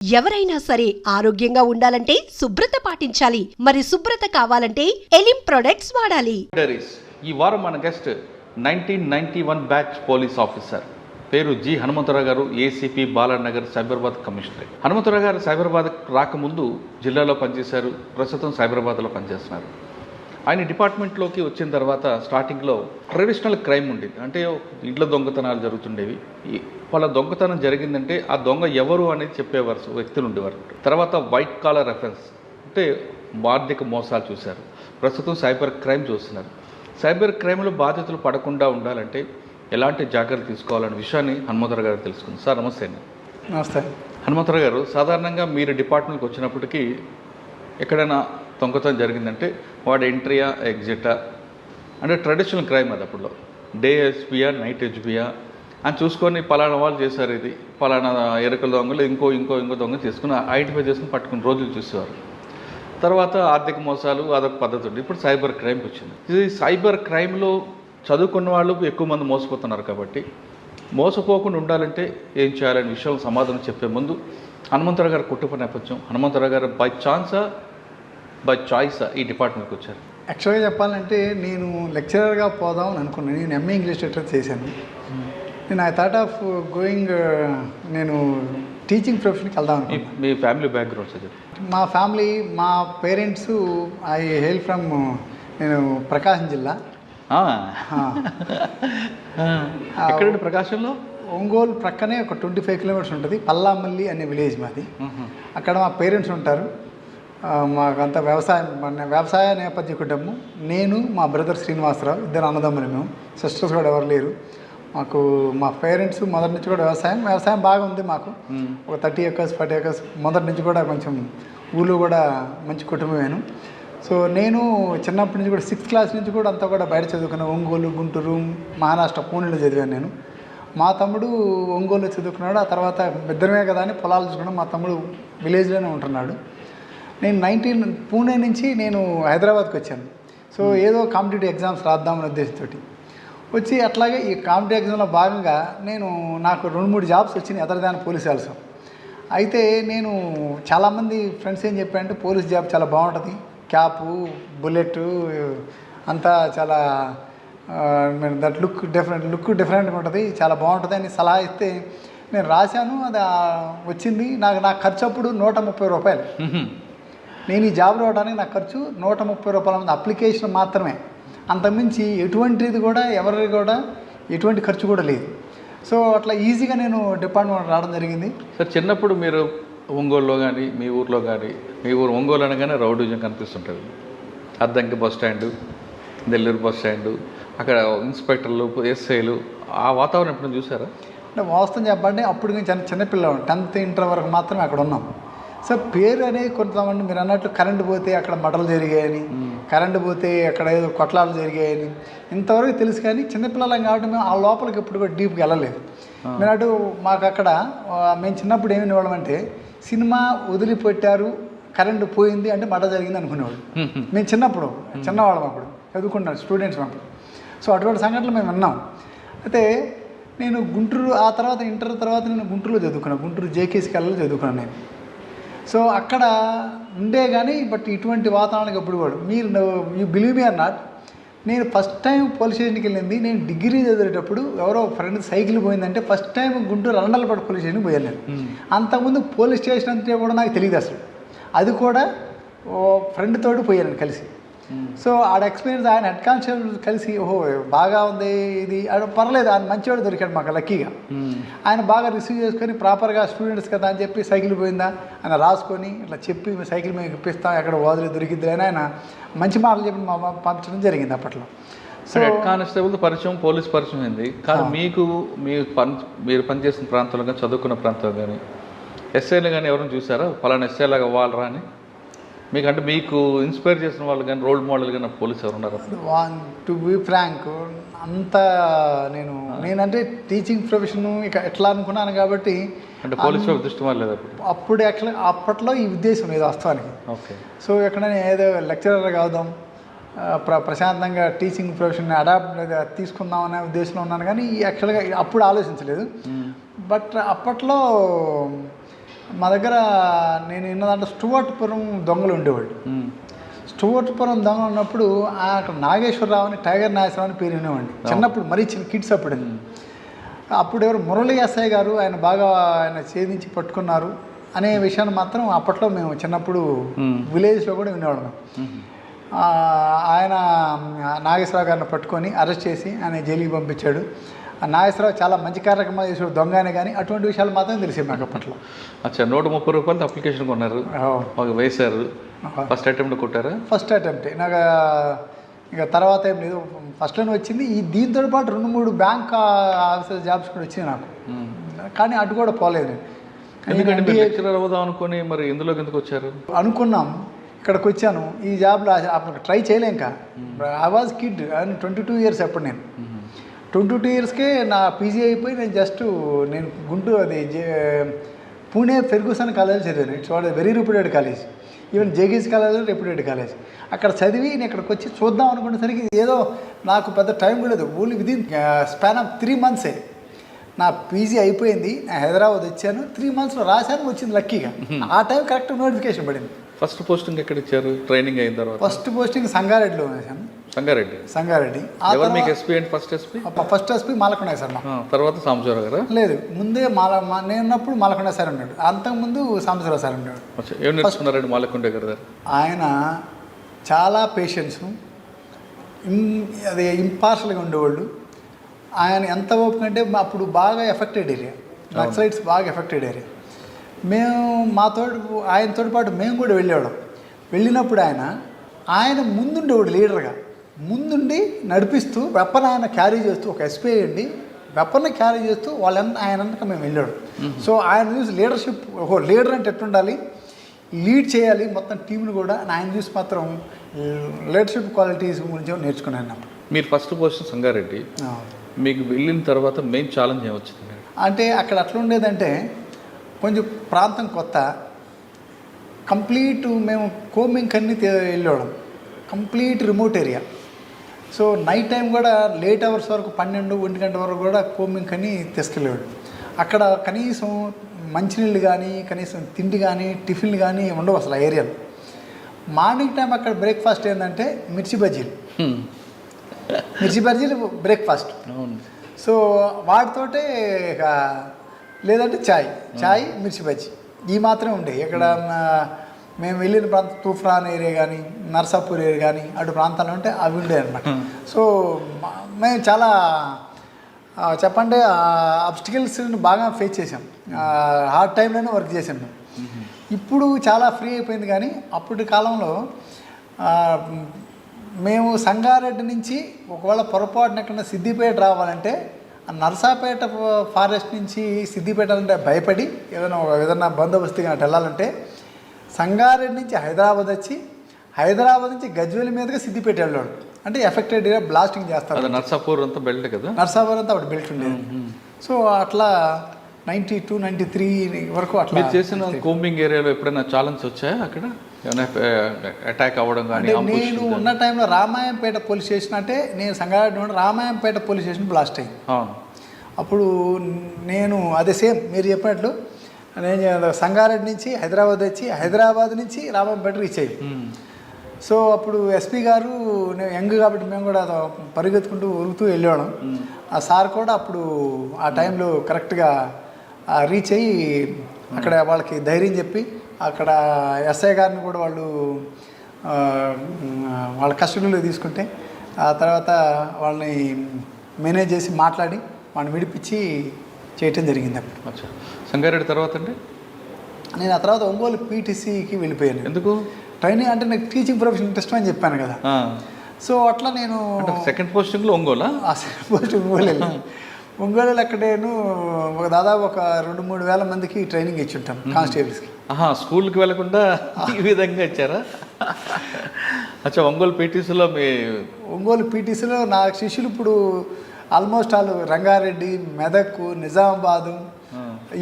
ఎవరైనా సరే ఆరోగ్యంగా ఉండాలంటే శుభ్రత పాటించాలి. మరి శుభ్రత కావాలంటే ఎలిం ప్రొడక్ట్స్ వాడాలి. ఈ వారం మన గెస్ట్ 1991 బ్యాచ్ పోలీస్ ఆఫీసర్ పేరు జి హనుమంతరావు గారు, ఏసీపీ బాలానగర్ సైబరాబాద్ కమిషనర్. హనుమంతరావు గారు సైబరాబాద్ రాకముందు జిల్లాలో పనిచేశారు, ప్రస్తుతం సైబరాబాద్లో పనిచేస్తున్నారు. ఆయన డిపార్ట్మెంట్లోకి వచ్చిన తర్వాత స్టార్టింగ్లో ట్రెడిషనల్ క్రైమ్ ఉండేది, అంటే ఇంట్లో దొంగతనాలు జరుగుతుండేవి. వాళ్ళ దొంగతనం జరిగిందంటే ఆ దొంగ ఎవరు అనేది చెప్పేవారు, వ్యక్తులు ఉండేవారు. తర్వాత వైట్ కాలర్ అఫెన్స్ అంటే ఆర్థిక మోసాలు చూశారు. ప్రస్తుతం సైబర్ క్రైమ్ చూస్తున్నారు. సైబర్ క్రైమ్లో బాధితులు పడకుండా ఉండాలంటే ఎలాంటి జాగ్రత్తలు తీసుకోవాలనే విషయాన్ని హనుమంతరావు గారు తెలుసుకుంది. సార్ నమస్తే అండి. నమస్తే. హనుమంతరావు గారు, సాధారణంగా మీరు డిపార్ట్మెంట్కి వచ్చినప్పటికీ ఎక్కడైనా దొంగతనం జరిగిందంటే వాడు ఎంట్రీయా ఎగ్జిటా అంటే ట్రెడిషనల్ క్రైమ్ అది. అప్పుడులో డే హెచ్బియా నైట్ హెచ్బియా అని చూసుకొని పలానా వాళ్ళు చేశారు, ఇది పలానా ఎరుకల దొంగలు ఇంకో దొంగ చేసుకుని ఐడెంటిఫై చేసుకుని పట్టుకుని రోజులు చూసేవారు. తర్వాత ఆర్థిక మోసాలు అదొక పద్ధతి ఉంది. ఇప్పుడు సైబర్ క్రైమ్కి వచ్చింది. ఇది సైబర్ క్రైమ్లో చదువుకున్న వాళ్ళు ఎక్కువ మంది మోసపోతున్నారు. కాబట్టి మోసపోకుండా ఉండాలంటే ఏం చేయాలనే విషయం సమాధానం చెప్పే ముందు హనుమంతరావు గారు కుటుంబ నేపథ్యం, హనుమంతరావు గారు బై ఛాన్సా బై చాయిసా ఈ డిపార్ట్మెంట్కి వచ్చారు? యాక్చువల్గా చెప్పాలంటే నేను లెక్చరర్గా పోదామని అనుకున్నాను. నేను ఎంఏ ఇంగ్లీష్ లిటరేచర్ చేశాను. నేను ఐ థాట్ ఆఫ్ గోయింగ్ నేను టీచింగ్ ప్రొఫెషన్కి వెళ్దాం అనుకున్నాను. మీ ఫ్యామిలీ బ్యాక్గ్రౌండ్ సార్? మా ఫ్యామిలీ, మా పేరెంట్స్ ఐ హెయిల్ ఫ్రమ్ నేను ప్రకాశం జిల్లా. ఎక్కడండి ప్రకాశంలో? ఒంగోలు ప్రక్కనే ఒక 25 కిలోమీటర్స్ ఉంటుంది. పల్లామల్లి అనే విలేజ్ మాది. అక్కడ మా పేరెంట్స్ ఉంటారు. మాకంతా వ్యవసాయ నేపథ్య కుటుంబం. నేను, మా బ్రదర్ శ్రీనివాసరావు, ఇద్దరు అన్నదమ్ములు. మేము సిస్టర్స్ కూడా ఎవరు లేరు మాకు. మా పేరెంట్స్ మొదటి నుంచి కూడా వ్యవసాయం బాగా ఉంది మాకు. ఒక 30 acres 40 acres మొదటి నుంచి కూడా కొంచెం ఊళ్ళో కూడా మంచి కుటుంబమేను. సో నేను చిన్నప్పటి నుంచి కూడా 6th క్లాస్ నుంచి కూడా అంతా కూడా బయట చదువుకున్నాను. ఒంగోలు, గుంటూరు, మహారాష్ట్ర, పూణేలో చదివాను నేను. మా తమ్ముడు ఒంగోలులో చదువుకున్నాడు. ఆ తర్వాత ఇద్దరమే కదా అని పొలాలు చూసుకున్నాడు. మా తమ్ముడు విలేజ్లోనే ఉంటున్నాడు. నేను పూణే నుంచి నేను హైదరాబాద్కి వచ్చాను. సో ఏదో కాంపిటేటివ్ ఎగ్జామ్స్ రాద్దామనే ఉద్దేశంతో వచ్చి, అట్లాగే ఈ కాంపిటేటివ్ ఎగ్జామ్లో భాగంగా నాకు 2-3 జాబ్స్ వచ్చినాయి అదర్ దాన్ పోలీస్ ఆల్సో. అయితే నేను చాలామంది ఫ్రెండ్స్ ఏం చెప్పారంటే పోలీస్ జాబ్ చాలా బాగుంటుంది, క్యాపు, బుల్లెట్ అంతా చాలా దట్ లుక్ డిఫరెంట్గా ఉంటుంది, చాలా బాగుంటుంది అని సలహా ఇస్తే నేను రాశాను. అది వచ్చింది. నా ఖర్చు అప్పుడు 130 రూపాయలు. నేను ఈ జాబ్ రావడానికి నా ఖర్చు 130 రూపాయల అప్లికేషన్ మాత్రమే. అంతకుమించి ఎటువంటిది కూడా ఎవరికి కూడా ఎటువంటి ఖర్చు కూడా లేదు. సో అట్లా ఈజీగా నేను డిపార్ట్మెంట్ రావడం జరిగింది. సార్, చిన్నప్పుడు మీరు ఒంగోలులో కానీ మీ ఊర్లో కానీ, మీ ఊరు ఒంగోలు అనగానే రౌడీజం కనిపిస్తుంటుంది. Addanki bus stand, Nellore bus stand, అక్కడ ఇన్స్పెక్టర్లు, ఎస్ఐలు, ఆ వాతావరణం ఎప్పుడు చూసారా? అంటే వాస్తవం చెప్పండి, అప్పుడు నేను చిన్నపిల్లవాడు, 10th ఇంటర్ వరకు మాత్రమే అక్కడ ఉన్నాం. సో పేరు అనేది కొంతమంది మీరు అన్నట్లు కరెంటు పోతే అక్కడ మటలు జరిగాయని, కరెంటు పోతే అక్కడ ఏదో కొట్లాటలు జరిగాయని ఇంతవరకు తెలుసు. కానీ చిన్నపిల్లలం కాబట్టి మేము ఆ లోపలికి ఎప్పుడు కూడా డీప్గా వెళ్ళలేదు. మీరు అటు మాకు అక్కడ మేము చిన్నప్పుడు ఏమి వాళ్ళమంటే సినిమా వదిలిపెట్టారు, కరెంటు పోయింది అంటే మట జరిగింది అనుకునేవాళ్ళు. మేము చిన్నవాళ్ళం అప్పుడు చదువుకున్నాం, స్టూడెంట్స్ అప్పుడు. సో అటువంటి సంఘటనలు మేము విన్నాం. అయితే నేను గుంటూరు, ఆ తర్వాత ఇంటర్ తర్వాత నేను గుంటూరులో చదువుకున్నాను. గుంటూరు జేకేసీ కళలో చదువుకున్నాను నేను. సో అక్కడ ఉండే కానీ బట్ ఇటువంటి వాతావరణానికి ఎప్పుడు కూడా you believe me or not, నేను ఫస్ట్ టైం పోలీస్ స్టేషన్కి వెళ్ళింది నేను డిగ్రీ చదివేటప్పుడు. ఎవరో ఫ్రెండ్ సైకిల్ పోయిందంటే first time Guntur Randalapadu police స్టేషన్కి పోయాను నేను. అంతకుముందు పోలీస్ స్టేషన్ అంటే కూడా నాకు తెలియదు అసలు. అది కూడా ఫ్రెండ్ తోటి పోయాను కలిసి. సో ఆడ ఎక్స్పీరియన్స్, ఆయన హెడ్ కానిస్టేబుల్ కలిసి, ఓహో బాగా ఉంది ఇది, పర్లేదు, ఆయన మంచివాడు దొరికాడు మాకు లక్కీగా. ఆయన బాగా రిసీవ్ చేసుకొని ప్రాపర్గా స్టూడెంట్స్ కదా అని చెప్పి సైకిల్ పోయిందా ఆయన రాసుకొని ఇట్లా చెప్పి సైకిల్ మేము ఇప్పిస్తాం, ఎక్కడ వదిలి దొరికిద్ది అని ఆయన మంచి మాటలు చెప్పి పంపించడం జరిగింది అప్పట్లో. సో హెడ్ కానిస్టేబుల్ పరిచయం, పోలీస్ పరిచయం అయింది. కానీ మీకు మీరు పనిచేసిన ప్రాంతంలో కానీ చదువుకున్న ప్రాంతంలో కానీ ఎస్ఐలు కానీ ఎవరైనా చూసారా పలానా ఎస్ఐలాగా అవ్వాలరా అని? మీకంటే మీకు ఇన్స్పైర్ చేసిన వాళ్ళు కానీ రోల్ మోడల్ కానీ పోలీస్ ఎవరు ఉన్నారు? టు బీ ఫ్రాంక్, అంతా నేనంటే టీచింగ్ ప్రొఫెషన్ ఇక ఎట్లా అనుకున్నాను కాబట్టి అంటే పోలీస్ దృష్టి లేదు అప్పుడు. అప్పట్లో ఈ ఉద్దేశం లేదు వాస్తవానికి. ఓకే. సో ఎక్కడైనా ఏదో లెక్చరర్ కావదాం, ప్రశాంతంగా టీచింగ్ ప్రొఫెషన్ అడాప్ట్ తీసుకుందాం అనే ఉద్దేశంలో ఉన్నాను. కానీ యాక్చువల్గా అప్పుడు ఆలోచించలేదు. బట్ అప్పట్లో మా దగ్గర నేను విన్న దాంట్లో స్టూవర్ట్పురం దొంగలు ఉండేవాళ్ళు. స్టూవర్ట్పురం దొంగలు ఉన్నప్పుడు అక్కడ నాగేశ్వరరావు అని, టైగర్ నాగేశ్వరరావు అని పేరు వినేవాడిని చిన్నప్పుడు, మరీ చిన్న కిడ్స్ అప్పుడు. అప్పుడు ఎవరు మురళీ ఎస్ఐ గారు ఆయన బాగా ఛేదించి పట్టుకున్నారు అనే విషయాన్ని మాత్రం అప్పట్లో మేము చిన్నప్పుడు విలేజ్లో కూడా వినేవాళ్ళం. ఆయన నాగేశ్వరరావు గారిని పట్టుకొని అరెస్ట్ చేసి ఆయన జైలుకి పంపించాడు. నాగేశ్వరరావు చాలా మంచి కార్యక్రమాలు చేసాడు దొంగ అని, కానీ అటువంటి విషయాలు మాత్రం తెలిసేది నాకు అప్పట్లో. అచ్చా, 130 రూపాయలతో అప్లికేషన్ కొన్నారు, వేశారు. ఫస్ట్ అటెంప్ట్ కొట్టారా? First attempt. నాకు ఇక తర్వాత ఏం లేదు, ఫస్ట్లోనే వచ్చింది. దీంతో పాటు 2-3 బ్యాంక్ ఆఫీసర్ జాబ్స్ కూడా వచ్చినాయి నాకు, కానీ అటు కూడా పోలేదు. ఎందుకంటే లెక్చరర్ అవుదాం అనుకుని మరి ఇందులోకి ఎందుకు వచ్చారు? అనుకున్నాం, ఇక్కడికి వచ్చాను. ఈ జాబ్లో అప్పుడు ట్రై చేయలేం. ఇంకా ఐ వాజ్ కిడ్, 22 ఇయర్స్ అప్పుడు. నేను 22 ఇయర్స్కే నా పీజీ అయిపోయి నేను గుంటూరు పూణే ఫెర్గూసన్ కాలేజ్ చదివాను. It's what very reputed college. Even JG's college reputed college. అక్కడ చదివి నేను ఇక్కడికి వచ్చి చూద్దాం అనుకునేసరికి ఏదో నాకు పెద్ద టైం కూడా లేదు. ఓన్లీ విదిన్ స్పాన్ ఆఫ్ 3 మంత్సే నా పీజీ అయిపోయింది. నేను హైదరాబాద్ వచ్చాను, 3 మంత్స్లో రాశాను, వచ్చింది లక్కీగా. ఆ టైం కరెక్ట్ నోటిఫికేషన్ పడింది. ఫస్ట్ పోస్టింగ్ ఎక్కడ ఇచ్చారు ట్రైనింగ్ అయిన తర్వాత? ఫస్ట్ పోస్టింగ్ సంగారెడ్డిలో వేసాను. Sangareddy. First SP Malakonda sir. తర్వాత సాంబశివరావు గారు? లేదు, ముందే నేను ఉన్నప్పుడు మాలకొండ సార్ ఉన్నాడు, అంతకుముందు సాంబశివరావు సార్ ఉన్నాడు. ఏం నేర్చుకున్నారండి మాలకొండ గారు? ఆయన చాలా పేషెన్స్, అది ఇంపార్షల్గా ఉండేవాళ్ళు. ఆయన ఎంత ఓపిక అంటే అప్పుడు బాగా ఎఫెక్టెడ్ ఏరియా, నక్సలైట్స్ బాగా ఎఫెక్టెడ్ ఏరియా. మేము ఆయనతో పాటు మేము కూడా వెళ్ళేవాళ్ళం. వెళ్ళినప్పుడు ఆయన ముందుండేవాడు లీడర్గా, ముందుండి నడిపిస్తూ వెపన్ ఆయన క్యారీ చేస్తూ, ఒక ఎస్పీ అండి వెపన్ క్యారీ చేస్తూ ఆయన వెనక మేము వెళ్ళాడు. సో ఆయన చూసి లీడర్షిప్, లీడర్ అంటే ఎట్టుండాలి, లీడ్ చేయాలి మొత్తం టీంను కూడా. ఆయన చూసి మాత్రం లీడర్షిప్ క్వాలిటీస్ గురించి నేర్చుకున్నాను. మీరు ఫస్ట్ పొజిషన్ సంగారెడ్డి, మీకు వెళ్ళిన తర్వాత మెయిన్ ఛాలెంజ్ ఏమొచ్చింది? అంటే అక్కడ అట్లా ఉండేదంటే కొంచెం ప్రాంతం కొత్త, కంప్లీట్ మేము కోమింగ్ అన్నీ వెళ్ళేవాళ్ళం, complete remote area. So night time కూడా లేట్ అవర్స్ వరకు 12-1 గంట వరకు కూడా కోమింగ్ అని తీసుకెళ్ళేవాడు. అక్కడ కనీసం మంచినీళ్ళు కానీ, కనీసం తిండి కానీ, టిఫిన్లు కానీ ఉండవు అసలు ఆ ఏరియాలో. మార్నింగ్ టైం అక్కడ బ్రేక్ఫాస్ట్ ఏంటంటే మిర్చి బజ్జీలు బ్రేక్ఫాస్ట్. సో వాటితోటే లేదంటే చాయ్ మిర్చి బజ్జీ ఈ మాత్రమే ఉండేవి. ఇక్కడ మేము వెళ్ళిన ప్రాంతం తూఫాన్ ఏరియా కానీ, నర్సాపూర్ ఏరియా కానీ అటు ప్రాంతాలు ఉంటే అవి ఉండే అనమాట. సో మేము చాలా చెప్పండి అబ్స్టికల్స్ని బాగా ఫేస్ చేసాం, హార్డ్ టైంలోనే వర్క్ చేసాం మేము. ఇప్పుడు చాలా ఫ్రీ అయిపోయింది, కానీ అప్పటి కాలంలో మేము సంగారెడ్డి నుంచి ఒకవేళ పొరపాటున ఎక్కడైనా సిద్దిపేట రావాలంటే నర్సాపేట ఫారెస్ట్ నుంచి సిద్దిపేట అంటే భయపడి ఏదైనా బందోబస్తుగా అటు వెళ్ళాలంటే సంగారెడ్డి నుంచి హైదరాబాద్ వచ్చి, హైదరాబాద్ నుంచి గజ్వేల్ మీదుగా సిద్దిపేట వెళ్ళాడు. అంటే ఎఫెక్టెడ్ ఏరియా బ్లాస్టింగ్ చేస్తారు. నర్సాపూర్ అంతా బెల్ట్ కదా? నర్సాపూర్ అంతా అప్పుడు బెల్ట్ ఉండేది. సో అట్లా 92-93 వరకు అట్లా. మీరు చేసిన కోంబింగ్ ఏరియాలో ఎప్పుడైనా ఛాలెంజ్ వచ్చాయా అక్కడ? అటాక్ అవ్వడం కానీ? నేను ఉన్న టైంలో రామాయంపేట పోలీస్ స్టేషన్, అంటే నేను సంగారెడ్డి నుండి రామాయంపేట పోలీస్ స్టేషన్ బ్లాస్ట్ అయింది. అప్పుడు నేను అదే సేమ్ మీరు చెప్పినట్లు నేను సంగారెడ్డి నుంచి హైదరాబాద్ వచ్చి, హైదరాబాద్ నుంచి రామాయంపేట రీచ్ అయ్యి. సో అప్పుడు ఎస్పీ గారు, నేను యంగ్ కాబట్టి మేము కూడా పరిగెత్తుకుంటూ ఉరుకుతూ వెళ్ళేవాళ్ళం. ఆ సార్ కూడా అప్పుడు ఆ టైంలో కరెక్ట్గా రీచ్ అయ్యి అక్కడ వాళ్ళకి ధైర్యం చెప్పి, అక్కడ ఎస్ఐ గారిని కూడా వాళ్ళ కస్టడీలో తీసుకుంటే ఆ తర్వాత వాళ్ళని మేనేజ్ చేసి మాట్లాడి వాళ్ళని విడిపించి చేయటం జరిగింది. అప్పుడు సంగారెడ్డి తర్వాత అండి నేను ఆ తర్వాత ఒంగోలు పీటీసీకి వెళ్ళిపోయాను. ఎందుకు? ట్రైనింగ్ అంటే నాకు టీచింగ్ ప్రొఫెషన్ ఇంట్రెస్ట్ అని చెప్పాను కదా. సో అట్లా నేను సెకండ్ పోస్టింగ్లో ఒంగోలా? సెకండ్ పోస్టింగ్ ఒంగోలు వెళ్ళాను. ఒంగోలు అక్కడ నేను దాదాపు ఒక 2-3 వేల మందికి ట్రైనింగ్ ఇచ్చి ఉంటాను కానిస్టేబుల్స్కి. స్కూల్కి వెళ్ళకుండా ఈ విధంగా ఇచ్చారా? అచ్చా, ఒంగోలు పీటీసీలో నా శిష్యులు ఇప్పుడు ఆల్మోస్ట్ వాళ్ళు రంగారెడ్డి, మెదక్, నిజామాబాదు,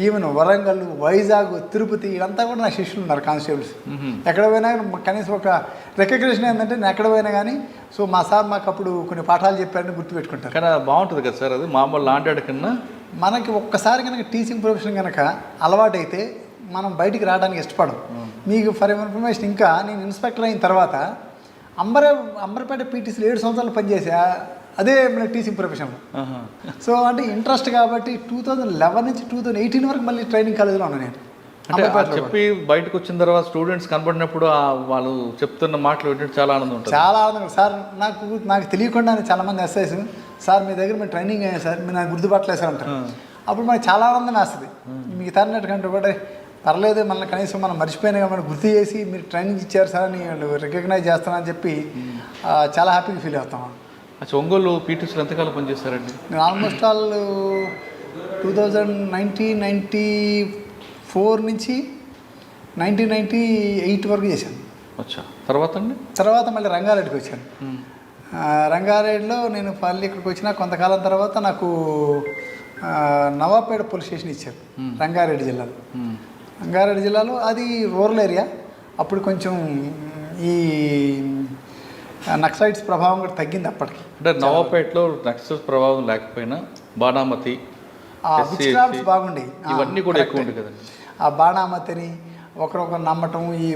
ఈవెన్ వరంగల్, వైజాగ్, తిరుపతి ఇదంతా కూడా నా శిష్యులు ఉన్నారు కానిస్టేబుల్స్. ఎక్కడ పోయినా కనీసం ఒక రికగ్నిషన్ ఏంటంటే నేను ఎక్కడ పోయినా కానీ సో మా సార్ మాకు అప్పుడు కొన్ని పాఠాలు చెప్పారని గుర్తుపెట్టుకుంటారు. కానీ బాగుంటుంది కదా సార్, అది మామూలు లాంటి కన్నా. మనకి ఒక్కసారి కనుక టీచింగ్ ప్రొఫెషన్ కనుక అలవాటైతే మనం బయటికి రావడానికి ఇష్టపడం. మీకు ఫర్ ఇన్ఫర్మేషన్, ఇంకా నేను ఇన్స్పెక్టర్ అయిన తర్వాత అంబర్పేట పీటీసీలో 7 సంవత్సరాలు పనిచేసా, అదే మన టీచింగ్ ప్రొఫెషన్లో. సో అంటే ఇంట్రెస్ట్ కాబట్టి 2011 నుంచి 2018 వరకు మళ్ళీ ట్రైనింగ్ కాలేజీలో ఉన్నాను నేను. అంటే చెప్పి బయటకు వచ్చిన తర్వాత స్టూడెంట్స్ కనబడినప్పుడు వాళ్ళు చెప్తున్న మాటలు వింటే చాలా ఆనందం ఉంటుంది. చాలా ఆనందం సార్. నాకు తెలియకుండానే చాలామంది ఎస్ఐస్, సార్ మీ దగ్గర మీరు ట్రైనింగ్ అయ్యారు సార్, మీరు నాకు గుర్తుపట్టలేదు సార్ అంటారు. అప్పుడు మనకి చాలా ఆనందం వేస్తుంది. మీకు తరినట్టుకంటే కూడా పర్లేదు, మనల్ని కనీసం మనం మర్చిపోయినా మనం గుర్తు చేసి మీరు ట్రైనింగ్ ఇచ్చారు సార్ అని వాళ్ళు రికగ్నైజ్ చేస్తానని చెప్పి చాలా హ్యాపీగా ఫీల్ అవుతాం. అచ్చా, ఒంగోలు పీటీసీలో ఎంతకాలం పనిచేస్తారండి? నేను ఆల్మోస్ట్ ఆల్ 1994 నుంచి 1998 వరకు చేశాను. అచ్చా, తర్వాత అండి? తర్వాత మళ్ళీ రంగారెడ్డికి వచ్చాను. రంగారెడ్డిలో నేను మళ్ళీ ఇక్కడికి వచ్చిన కొంతకాలం తర్వాత నాకు నవాపేట పోలీస్ స్టేషన్ ఇచ్చారు రంగారెడ్డి జిల్లాలో. రంగారెడ్డి జిల్లాలో అది రూరల్ ఏరియా. అప్పుడు కొంచెం ఈ నక్సలైట్స్ ప్రభావం కూడా తగ్గింది అప్పటికి. అంటే నవాపేటలో నక్సల్ ప్రభావం లేకపోయినా బాణామతి, విచ్క్రాఫ్ట్స్ బాగుండేవి, ఇవన్నీ కూడా ఎక్కువ ఉంది కదండి. ఆ బాణామతిని ఒకరొకరు నమ్మటం, ఈ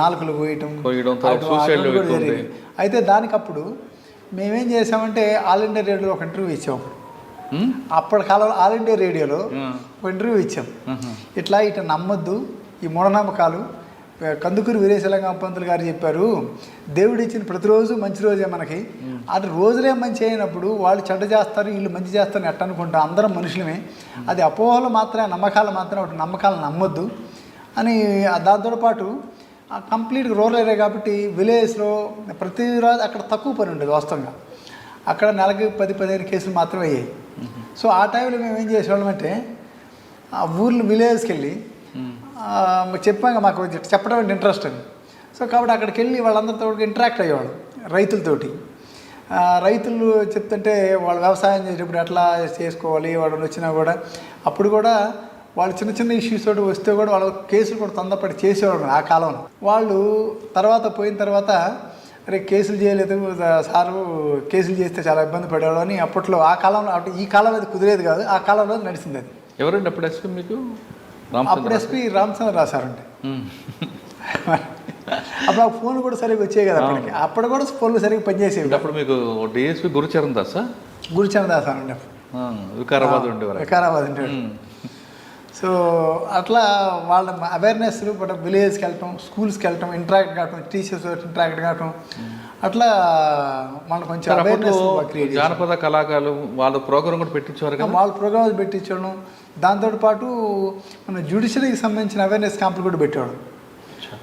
నాలుకలు కోయటం జరిగేది. అయితే దానికప్పుడు మేమేం చేసామంటే ఆల్ ఇండియా రేడియోలో ఒక ఇంటర్వ్యూ ఇచ్చాం. అప్పటి కాలంలో ఆల్ ఇండియా రేడియోలో ఒక ఇంటర్వ్యూ ఇచ్చాం. ఇట్లా నమ్మొద్దు, ఈ మూఢనమ్మకాలు. కందుకూరి వీరేశలింగం పంతులు గారు చెప్పారు, దేవుడు ఇచ్చిన ప్రతిరోజు మంచి రోజే మనకి. అది రోజులే మంచి అయినప్పుడు వాళ్ళు చెడ్డ చేస్తారు, వీళ్ళు మంచి చేస్తారని ఎట్ట అనుకుంటాం. అందరం మనుషులమే. అది అపోహలు మాత్రమే, నమ్మకాలు మాత్రమే. ఒకటి నమ్మకాలను నమ్మొద్దు అని. దాంతో పాటు కంప్లీట్గా రూరల్ ఏరియా కాబట్టి విలేజ్లో ప్రతిరోజు అక్కడ తక్కువ పని ఉండేది వాస్తవంగా. అక్కడ నెలకి 10-15 కేసులు మాత్రమే అయ్యాయి. సో ఆ టైంలో మేము ఏం చేసేవాళ్ళం అంటే ఆ ఊర్లు విలేజ్కి వెళ్ళి చెప్పాక మాకు చెప్పడం అంటే ఇంట్రెస్ట్ అని. సో కాబట్టి అక్కడికి వెళ్ళి వాళ్ళందరితో ఇంటరాక్ట్ అయ్యేవాళ్ళు, రైతులతోటి. రైతులు చెప్తుంటే వాళ్ళు వ్యవసాయం చేసేటప్పుడు ఎట్లా చేసుకోవాలి, వాళ్ళు వచ్చినా కూడా అప్పుడు కూడా వాళ్ళు చిన్న చిన్న ఇష్యూస్ తోటి వస్తే కూడా వాళ్ళ కేసులు కూడా తొందరపడి చేసేవాళ్ళు ఆ కాలంలో. వాళ్ళు తర్వాత పోయిన తర్వాత అరే కేసులు చేయలేదు సారు, కేసులు చేస్తే చాలా ఇబ్బంది పడేవాడు అని అప్పట్లో ఆ కాలంలో. అంటే ఈ కాలం అది కుదిరేది కాదు, ఆ కాలంలో నడిచింది అది. ఎవరండి అప్పుడు ఎస్పీ మీకు? అప్పుడు ఎస్పీ రామచంద్రరావు సార్ ఉంటే. అప్పుడు ఆ ఫోన్ కూడా సరిగ్గా వచ్చాయి కదా అప్పటికి. అప్పుడు కూడా ఫోన్లు సరిగ్గా పనిచేసేవి. అప్పుడు మీకు డిఎస్పీ గురుచరణ్ దాసా? గురుచరణ్ దాస్ అని ఉండే వికారాబాద్ ఉండేవారు. వికారాబాద్ ఉండేవాడు. సో అట్లా వాళ్ళ అవేర్నెస్ విలేజ్కి వెళ్ళటం, స్కూల్స్కి వెళ్ళటం, ఇంటరాక్ట్ కావటం, టీచర్స్ ఇంటరాక్ట్ కావటం, అట్లా మనం కొంచెం అవేర్నెస్ క్రియేట్. జానపద కళాకారులు వాళ్ళ ప్రోగ్రామ్ కూడా పెట్టించేవారు కదా. వాళ్ళ ప్రోగ్రామ్స్ పెట్టించడం, దాంతోపాటు మన జ్యుడిషియరీకి సంబంధించిన అవేర్నెస్ క్యాంపులు కూడా పెట్టేవాడు.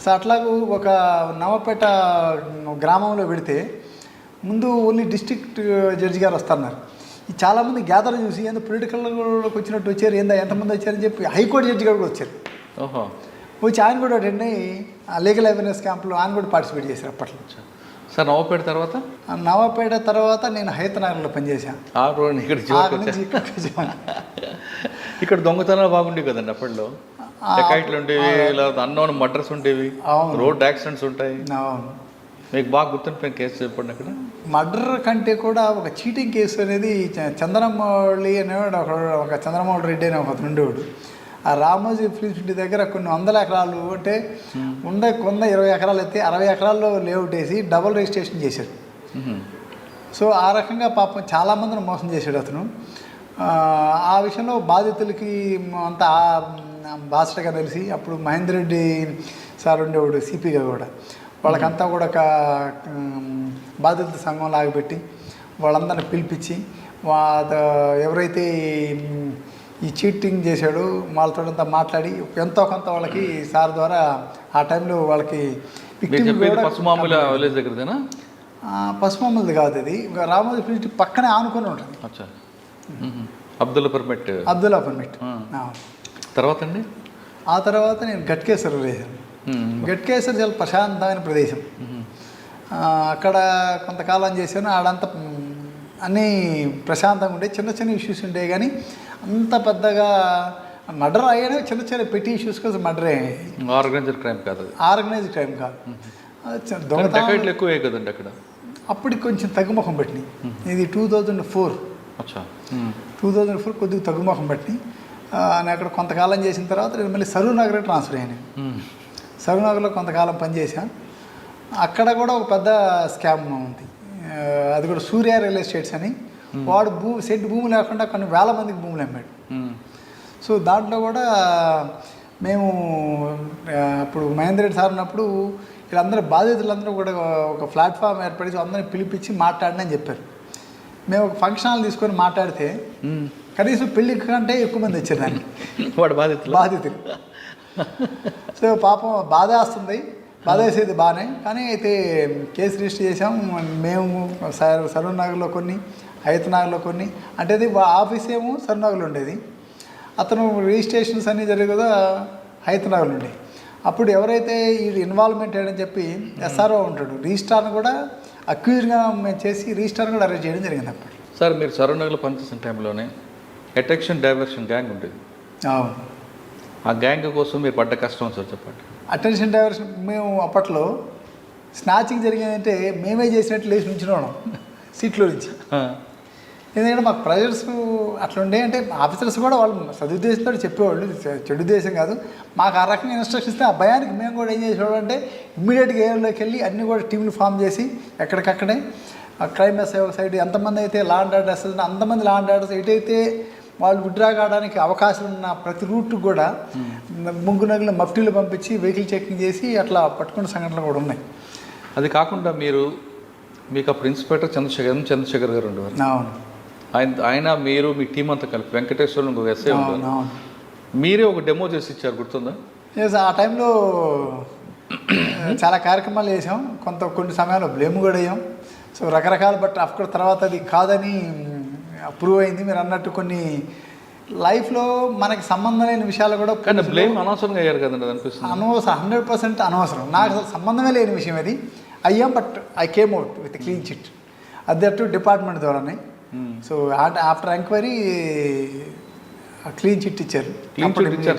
సో అట్లాగూ ఒక నవపేట గ్రామంలో పెడితే ముందు ఓన్లీ డిస్ట్రిక్ట్ జడ్జి గారు వస్తున్నారు. చాలామంది గ్యాదర్ చూసి ఏందో పొలిటికల్లోకి వచ్చినట్టు వచ్చారు, ఏందా ఎంతమంది వచ్చారని చెప్పి హైకోర్టు జడ్జి గారు కూడా వచ్చారు. వచ్చి ఆయన కూడా అటెండ్ అయ్యి లీగల్ అవేర్నెస్ క్యాంప్లో ఆయన కూడా పార్టిసిపేట్ చేశారు అప్పట్లో. సార్ నవాపేట తర్వాత? నవాపేట తర్వాత నేను హైతనగర్లో పనిచేశాను. ఇక్కడ దొంగతనాలు బాగుండేవి కదండి అప్పట్లో. డకాయిట్లు ఉండేవి, లేదా అన్నోన్ మర్డర్స్ ఉండేవి, రోడ్ యాక్సిడెంట్స్ ఉంటాయి. మీకు బాగా గుర్తుండిపోయిన కేసు చెప్పండి. అక్కడ మర్డర్ కంటే కూడా ఒక చీటింగ్ కేసు అనేది చంద్రమౌళి అనేవాడు, ఒక చంద్రమౌళి రెడ్డి అనే ఒక ఉండేవాడు. ఆ రామోజీ ఫిలిప్స్ ఇంటి దగ్గర కొన్ని 100 ఎకరాలు అంటే 20 ఎకరాలు అయితే 60 ఎకరాల్లో లేఅవుట్ వేసి డబుల్ రిజిస్ట్రేషన్ చేశాడు. సో ఆ రకంగా పాపం చాలామందిని మోసం చేశాడు అతను. ఆ విషయంలో బాధితులకి అంతా బాసటగా తెలిసి అప్పుడు మహేందర్ రెడ్డి సార్ ఉండేవాడు సిపిగా కూడా. వాళ్ళకంతా కూడా ఒక బాధితుల సంఘం లాగబెట్టి వాళ్ళందరిని పిలిపించి ఎవరైతే ఈ చీటింగ్ చేశాడో వాళ్ళతో అంతా మాట్లాడి ఎంతో కొంత వాళ్ళకి సార్ ద్వారా ఆ టైంలో వాళ్ళకి పసుమాములది కాదు, అది రామోజీ ఫిలిప్స్ పక్కనే ఆనుకొని ఉంటుంది. అబ్దుల్లా పర్మిట్. తర్వాత అండి ఆ తర్వాత నేను గట్కేశ్వరం వేసాను. గట్కేశ్వరం చాలా ప్రశాంతమైన ప్రదేశం. అక్కడ కొంతకాలం చేశాను. ఆడంతా అన్నీ ప్రశాంతంగా ఉండే, చిన్న చిన్న ఇష్యూస్ ఉండేవి కానీ అంత పెద్దగా మర్డర్ అయ్యానే చిన్న చిన్న పెట్టి ఇష్యూస్ కోసం మర్డర్ అయ్యాయి. ఆర్గనైజ్డ్ క్రైమ్ కాదు, ఆర్గనైజ్డ్ క్రైమ్ కాదు. దొంగతనాలు ఎక్కువ కదండి అక్కడ. అప్పటికి కొంచెం తగ్గుముఖం పట్టినాయి. ఇది 2004 కొద్దిగా తగ్గుముఖం పట్టినాయి. నేను అక్కడ కొంతకాలం చేసిన తర్వాత నేను మళ్ళీ సరూర్ నగర్ ట్రాన్స్ఫర్ అయ్యాను. సరూర్ నగర్లో కొంతకాలం పనిచేశాను. అక్కడ కూడా ఒక పెద్ద స్కామ్ ఉంది. అది కూడా సూర్య రియల్ ఎస్టేట్స్ అని, వాడు సెంటు భూమి లేకుండా కొన్ని వేల మందికి భూములు అమ్మాడు. సో దాంట్లో కూడా మేము అప్పుడు మహేందర్ రెడ్డి సార్ ఉన్నప్పుడు వీళ్ళందరూ బాధితులందరూ కూడా ఒక ప్లాట్ఫామ్ ఏర్పడి అందరినీ పిలిపించి మాట్లాడని చెప్పారు. మేము ఒక ఫంక్షన్ హాల్ తీసుకొని మాట్లాడితే కనీసం పెళ్లి కంటే ఎక్కువ మంది వచ్చారు దానికి. వాడు బాధితులు. సో పాపం బాధ వస్తుంది, బాధ వేసేది బాగానే. కానీ అయితే కేసు రిజిస్టర్ చేసాం మేము. సరూర్ నగర్లో కొన్ని, హయత్ నగర్లో కొన్ని. అంటే అది ఆఫీస్ ఏమో సరూర్ నగర్లో ఉండేది, అతను రిజిస్ట్రేషన్స్ అన్నీ జరిగేదా హయత్ నగర్లో ఉండేవి. అప్పుడు ఎవరైతే ఈ ఇన్వాల్వ్మెంట్ అయ్యని చెప్పి ఎస్ఆర్ఓ ఉంటాడు, రిజిస్ట్రార్ని కూడా అక్యూజ్గా మేము చేసి రిజిస్ట్రార్ని కూడా అరెస్ట్ చేయడం జరిగింది. అప్పుడు సార్ మీరు సరూర్ నగర్లో పనిచేసిన టైంలోనే అట్రాక్షన్ డైవర్షన్ గ్యాంగ్ ఉంటుంది. అవును. ఆ గ్యాంగ్ కోసం మీరు పడ్డ కష్టం సార్ చెప్పండి. అటెన్షన్ డైవర్షన్ మేము అప్పట్లో స్నాచింగ్ జరిగిందంటే మేమే చేసినట్టు లేచి నుంచున్నాం సీట్లో నుంచి. ఎందుకంటే మాకు ప్రెజర్స్ అట్లా ఉండే. అంటే ఆఫీసర్స్ కూడా వాళ్ళు సదుద్దేశంతో చెప్పేవాళ్ళు, చెడు ఉద్దేశం కాదు. మాకు ఆ రకంగా ఇన్స్ట్రక్షన్స్ ఇస్తే ఆ భయానికి మేము కూడా ఏం చేసేవాళ్ళు అంటే ఇమ్మీడియట్గా ఏరియాలోకి వెళ్ళి అన్నీ కూడా టీంలు ఫామ్ చేసి ఎక్కడికక్కడే క్రైమ్ ఎస్ఐ ఒక సైడ్ ఎంతమంది అయితే లా అండ్ ఆర్డర్ ఎస్ఐ అంతమంది లా అండ్ ఆర్డర్స్ ఎటైతే వాళ్ళు విత్డ్రా కావడానికి అవకాశం ఉన్న ప్రతి రూట్కి కూడా ముగ్గురు నగలు మఫ్టీలు పంపించి వెహికల్ చెకింగ్ చేసి అట్లా పట్టుకున్న సంఘటనలు కూడా ఉన్నాయి. అది కాకుండా మీకు అప్పుడు ఇన్స్పెక్టర్ చంద్రశేఖర్ గారు ఉండేవారు. అవును. ఆయన మీరు మీ టీం అంతా కలిపి వెంకటేశ్వరం ఇంకొక ఎస్ఐ ఉండేవారు. మీరే ఒక డెమో చేసి ఇచ్చారు, గుర్తుందా? ఆ టైంలో చాలా కార్యక్రమాలు చేసాం. కొన్ని సమయాల్లో బ్లేమ్ కూడా అయ్యాం. సో రకరకాల బట్ అఫ్కోర్స్ తర్వాత అది కాదని ప్రూవ్ అయింది. మీరు అన్నట్టు కొన్ని లైఫ్లో మనకి సంబంధం లేని విషయాలు కూడా. కానీ బ్లేమ్ అనవసరంగా అయ్యారు కదండి అనిపిస్తుంది. 100% అనవసరం. నాకు అసలు సంబంధమే లేని విషయం అది అయ్యాం. But I came out with clean chit అదట్టు డిపార్ట్మెంట్ ద్వారానే. So after enquiry clean chit ఇచ్చారు.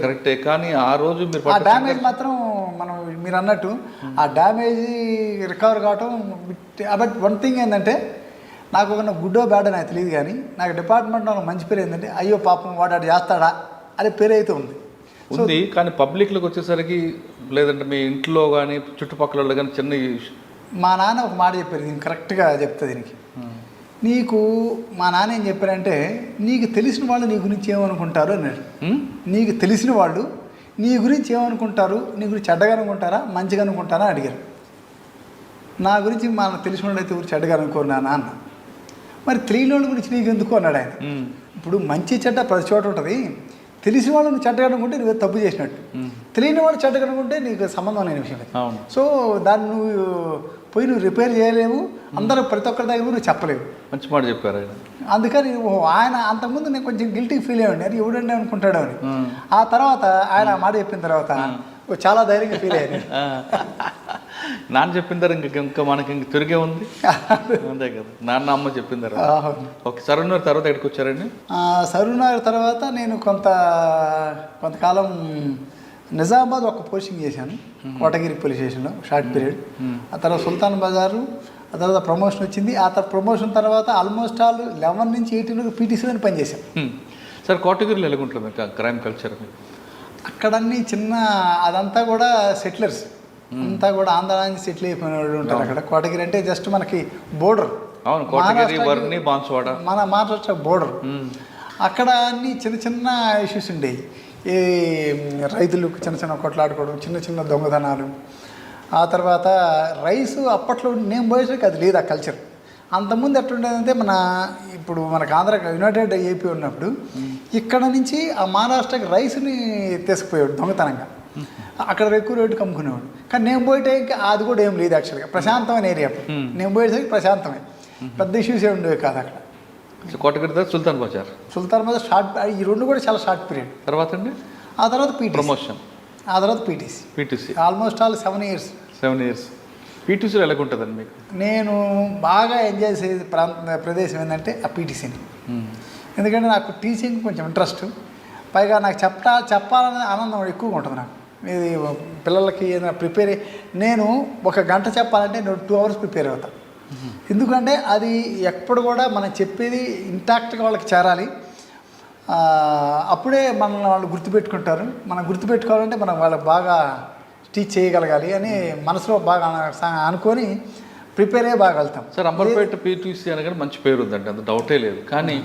కరెక్టే. కానీ ఆ రోజు ఆ డ్యామేజ్ మాత్రం మీరు అన్నట్టు ఆ డ్యామేజ్ రికవర్ కావటం. బట్ వన్ థింగ్ ఏంటంటే నాకు ఒక గుడ్డో బ్యాడ్ నాకు తెలియదు, కానీ నాకు డిపార్ట్మెంట్లో మంచి పేరు ఏంటంటే అయ్యో పాపం వాడు అటు చేస్తాడా అనే పేరు అయితే ఉంది. కానీ పబ్లిక్లోకి వచ్చేసరికి లేదంటే మీ ఇంట్లో కానీ చుట్టుపక్కల వాళ్ళు కానీ చిన్న మా నాన్న ఒక మాట చెప్పారు, దీనికి కరెక్ట్గా చెప్తా. దీనికి నీకు మా నాన్న ఏం చెప్పారంటే నీకు తెలిసిన వాళ్ళు నీ గురించి ఏమనుకుంటారు అన్నాడు. నీకు తెలిసిన వాళ్ళు నీ గురించి ఏమనుకుంటారు, నీ గురించి చెడ్డగా అనుకుంటారా మంచిగా అనుకుంటారా అడిగారు. నా గురించి మన తెలిసిన వాళ్ళు అయితే ఊరు చెడ్డగా అనుకోరు నాన్న అన్న. మరి తెలియని వాళ్ళ గురించి నీకు ఎందుకు అన్నాడు ఆయన. ఇప్పుడు మంచి చెడ్డ ప్రతి చోట ఉంటుంది. తెలిసిన వాళ్ళు నువ్వు చెడ్డగా అనుకుంటే నువ్వు తప్పు చేసినట్టు, తెలియని వాళ్ళు చెడ్డగా అనుకుంటే నీకు సంబంధం లేని విషయం అది. సో దాన్ని నువ్వు రిపేర్ చేయలేవు. అందరూ ప్రతి ఒక్కరి దగ్గర నువ్వు చెప్పలేవు. మంచి మాట చెప్పారు ఆయన. అందుకని ఆయన అంతకుముందు నేను కొంచెం గిల్టీ ఫీల్ అయ్యండి, అది ఎవడండి అనుకుంటాడు అని. ఆ తర్వాత ఆయన మాట చెప్పిన తర్వాత చాలా ధైర్యంగా ఫీల్ అయ్యాను. నాన్న చెప్పిన తర్వాత ఇంకా మనకి ఇంక తిరిగే ఉంది అంతే కదా. నాన్న అమ్మ చెప్పిన తర్వాత ఓకే. సరూర్ నగర్ తర్వాత ఎక్కడికి వచ్చారండి? సరూర్ నగర్ తర్వాత నేను కొంతకాలం నిజామాబాద్ ఒక పోస్టింగ్ చేశాను, కోటగిరి పోలీస్ స్టేషన్లో షార్ట్ పీరియడ్. ఆ తర్వాత సుల్తాన్ బజారు, ఆ తర్వాత ప్రమోషన్ వచ్చింది. ఆ తర్వాత ప్రమోషన్ తర్వాత ఆల్మోస్ట్ ఆల్ 11 నుంచి 18 వరకు పీటీసీలో పనిచేశాను. సార్ కోటగిరిలో ఎలాగుంటుంది క్రైమ్ కల్చర్? అక్కడన్నీ అదంతా కూడా సెటిలర్స్ అంతా కూడా ఆంధ్ర నుంచి సెటిల్ అయిపోయిన వాళ్ళు ఉంటారు అక్కడ. కోటగిరి అంటే జస్ట్ మనకి బోర్డర్, మన మహారాష్ట్ర బోర్డర్. అక్కడ అన్ని చిన్న ఇష్యూస్ ఉండేవి. ఈ రైతులు చిన్న కొట్లాడుకోవడం, చిన్న దొంగతనాలు. ఆ తర్వాత రైస్ అప్పట్లో నేను పోయేసరికి అది లేదు ఆ కల్చర్. అంతకుముందు ఎట్లుండేదంటే ఇప్పుడు మనకు ఆంధ్ర యునైటెడ్ ఏపీ ఉన్నప్పుడు ఇక్కడ నుంచి ఆ మహారాష్ట్రకి రైస్ని తీసుకుపోయాడు దొంగతనంగా. అక్కడ ఎక్కువ రేటుకి అమ్ముకునేవాడు. కానీ నేను పోయేటే అది కూడా ఏం లేదు యాక్చువల్గా. ప్రశాంతమైన ఏరియా. నేను పోయేసరికి ప్రశాంతమే, పెద్ద ఇష్యూస్ ఏమి ఉండేవి కాదు అక్కడ. కోటగిరి తర్వాత సుల్తాన్ బజార్ షార్ట్, ఈ రెండు కూడా చాలా షార్ట్ పీరియడ్. తర్వాత అండి ఆ తర్వాత పీటీ ప్రమోషన్, ఆ తర్వాత పీటీసీ ఆల్మోస్ట్ ఆల్ 7 years. పీటీసీలో ఎలాగుంటుందండి మీకు? నేను బాగా ఎంజాయ్ చేసే ప్రదేశం ఏంటంటే ఆ పీటీసీని. ఎందుకంటే నాకు టీచింగ్ కొంచెం ఇంట్రెస్ట్, పైగా నాకు చెప్పాలనే ఆనందం ఎక్కువగా ఉంటుంది నాకు. ఇది పిల్లలకి ఏదైనా ప్రిపేర్ నేను 1 గంట చెప్పాలంటే నేను 2 hours ప్రిపేర్ అవుతాను. ఎందుకంటే అది ఎప్పుడు కూడా మనం చెప్పేది ఇంటాక్ట్గా వాళ్ళకి చేరాలి. అప్పుడే మనల్ని వాళ్ళు గుర్తుపెట్టుకుంటారు. మనం గుర్తుపెట్టుకోవాలంటే మనం వాళ్ళకి బాగా టీచ్ చేయగలగాలి అని మనసులో బాగా అనుకొని ప్రిపేర్ అయ్యే బాగా వెళ్తాం. సార్ అంబర్పేట పీటీసీ అనగానే మంచి పేరు ఉందండి, అంత డౌటే లేదు. కానీ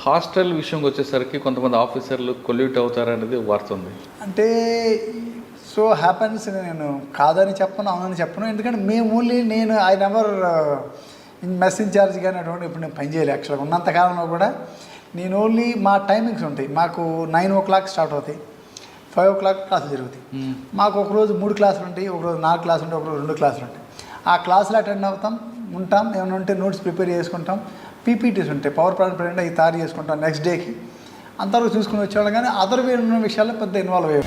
హాస్టల్ విషయంకి వచ్చేసరికి కొంతమంది ఆఫీసర్లు కొల్యూట్ అవుతారనేది వార్త ఉంది. అంటే సో హ్యాపెన్స్, నేను కాదని చెప్పను, అవునని చెప్పను. ఎందుకంటే మేము ఓన్లీ నేను ఐ నెవర్ మెస్ ఇన్ఛార్జ్ కానీ అటువంటి ఇప్పుడు నేను పనిచేయాలి. యాక్చువల్గా ఉన్నంతకాలంలో కూడా నేను ఓన్లీ మా టైమింగ్స్ ఉంటాయి. మాకు 9 o'clock స్టార్ట్ అవుతాయి, 5 o'clock క్లాసులు జరుగుతాయి. మాకు ఒకరోజు 3 క్లాసులు ఉంటాయి, ఒకరోజు 4 క్లాసులు ఉంటాయి, ఒకరోజు 2 క్లాసులు ఉంటాయి. ఆ క్లాసులు అటెండ్ అవుతాం, ఉంటాం, ఏమైనా ఉంటే నోట్స్ ప్రిపేర్ చేసుకుంటాం, పీపీటీస్ ఉంటాయి, పవర్ పాయింట్ ప్రెజెంట్ అవి తయారు చేసుకుంటాం నెక్స్ట్ డేకి. అంతవరకు చూసుకుని వచ్చేవాళ్ళం. కానీ అదర్ వే ఉన్న విషయాల్లో పెద్ద ఇన్వాల్వ్ అయ్యాం.